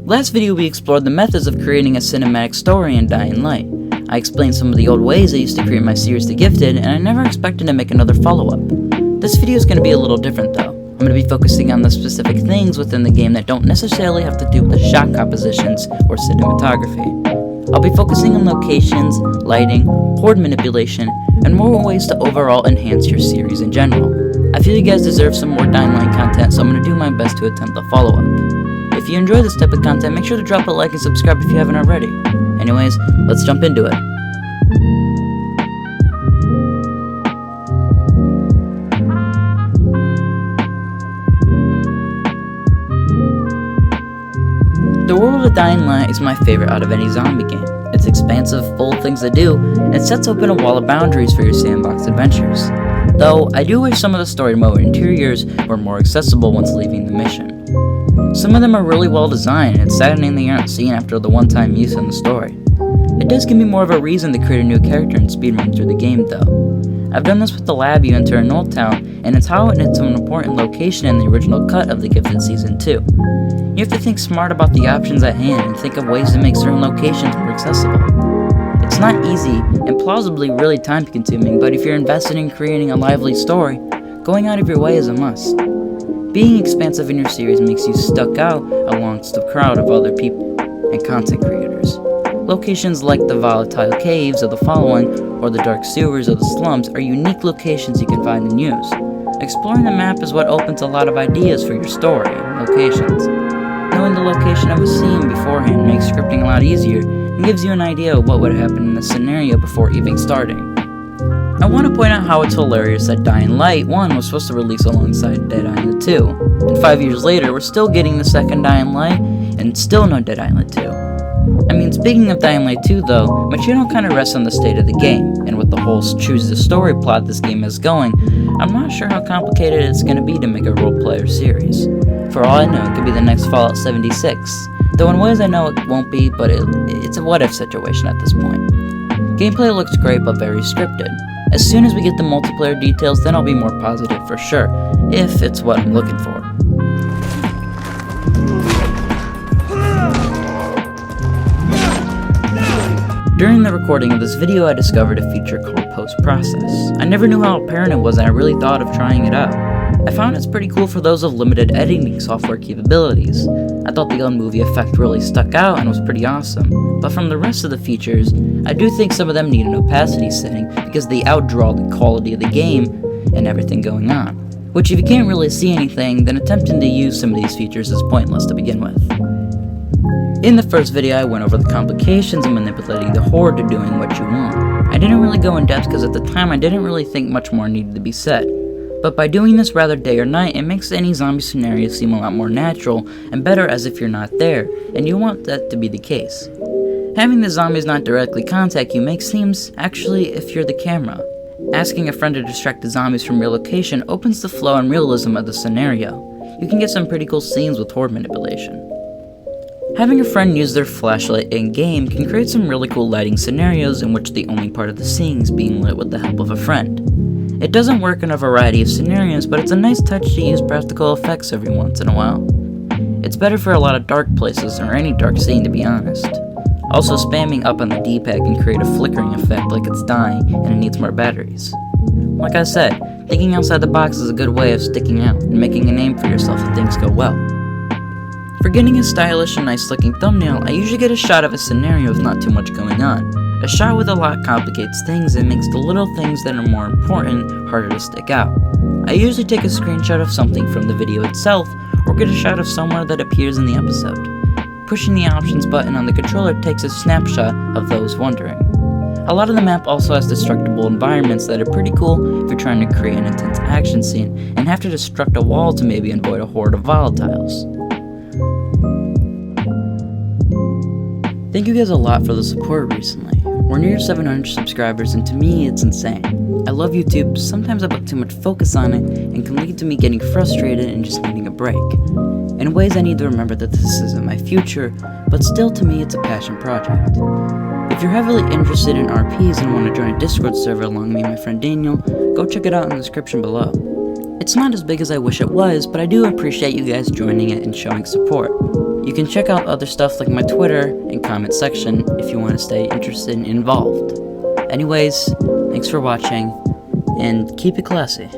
Last video we explored the methods of creating a cinematic story in Dying Light. I explained some of the old ways I used to create my series The Gifted, and I never expected to make another follow-up. This video is going to be a little different though. I'm going to be focusing on the specific things within the game that don't necessarily have to do with the shot compositions or cinematography. I'll be focusing on locations, lighting, horde manipulation, and more ways to overall enhance your series in general. I feel you guys deserve some more Dying Light content, so I'm going to do my best to attempt a follow-up. If you enjoy this type of content, make sure to drop a like and subscribe if you haven't already. Anyways, let's jump into it. The world of Dying Light is my favorite out of any zombie game. It's expansive, full of things to do, and it sets open a wall of boundaries for your sandbox adventures. Though, I do wish some of the story mode interiors were more accessible once leaving the mission. Some of them are really well designed, and it's saddening they aren't seen after the one-time use in the story. It does give me more of a reason to create a new character and speedrun through the game though. I've done this with the lab you enter in Old Town, and it's how it's an important location in the original cut of The Gifted Season 2. You have to think smart about the options at hand and think of ways to make certain locations more accessible. It's not easy and plausibly really time consuming, but if you're invested in creating a lively story, going out of your way is a must. Being expansive in your series makes you stuck out amongst the crowd of other people and content creators. Locations like the volatile caves of the following or the dark sewers of the slums are unique locations you can find and use. Exploring the map is what opens a lot of ideas for your story and locations. Knowing the location of a scene beforehand makes scripting a lot easier and gives you an idea of what would happen in the scenario before even starting. I want to point out how it's hilarious that Dying Light 1 was supposed to release alongside Dead Island 2, and 5 years later we're still getting the second Dying Light, and still no Dead Island 2. I mean, speaking of Dying Light 2 though, my channel kinda rests on the state of the game, and with the whole choose the story plot this game is going, I'm not sure how complicated it's gonna be to make a roleplayer series. For all I know, it could be the next Fallout 76, though in ways I know it won't be, but it's a what-if situation at this point. Gameplay looks great but very scripted. As soon as we get the multiplayer details, then I'll be more positive for sure, if it's what I'm looking for. During the recording of this video, I discovered a feature called post-process. I never knew how apparent it was, and I really thought of trying it out. I found it's pretty cool for those of limited editing software capabilities. I thought the old movie effect really stuck out and was pretty awesome, but from the rest of the features, I do think some of them need an opacity setting because they outdraw the quality of the game and everything going on. Which if you can't really see anything, then attempting to use some of these features is pointless to begin with. In the first video, I went over the complications of manipulating the horde to doing what you want. I didn't really go in depth because at the time I didn't really think much more needed to be said. But by doing this rather day or night, it makes any zombie scenario seem a lot more natural and better as if you're not there, and you want that to be the case. Having the zombies not directly contact you makes seems actually if you're the camera. Asking a friend to distract the zombies from your location opens the flow and realism of the scenario. You can get some pretty cool scenes with horde manipulation. Having a friend use their flashlight in-game can create some really cool lighting scenarios in which the only part of the scene is being lit with the help of a friend. It doesn't work in a variety of scenarios, but it's a nice touch to use practical effects every once in a while. It's better for a lot of dark places or any dark scene to be honest. Also, spamming up on the D-pad can create a flickering effect like it's dying and it needs more batteries. Like I said, thinking outside the box is a good way of sticking out and making a name for yourself if things go well. For getting a stylish and nice looking thumbnail, I usually get a shot of a scenario with not too much going on. A shot with a lot complicates things and makes the little things that are more important harder to stick out. I usually take a screenshot of something from the video itself or get a shot of somewhere that appears in the episode. Pushing the options button on the controller takes a snapshot of those wondering. A lot of the map also has destructible environments that are pretty cool if you're trying to create an intense action scene and have to destruct a wall to maybe avoid a horde of volatiles. Thank you guys a lot for the support recently. We're near 700 subscribers and to me it's insane. I love YouTube, sometimes I put too much focus on it and can lead to me getting frustrated and just needing a break. In ways I need to remember that this isn't my future, but still to me it's a passion project. If you're heavily interested in RPs and want to join a Discord server along me and my friend Daniel, go check it out in the description below. It's not as big as I wish it was, but I do appreciate you guys joining it and showing support. You can check out other stuff like my Twitter and comment section if you want to stay interested and involved. Anyways, thanks for watching, and keep it classy.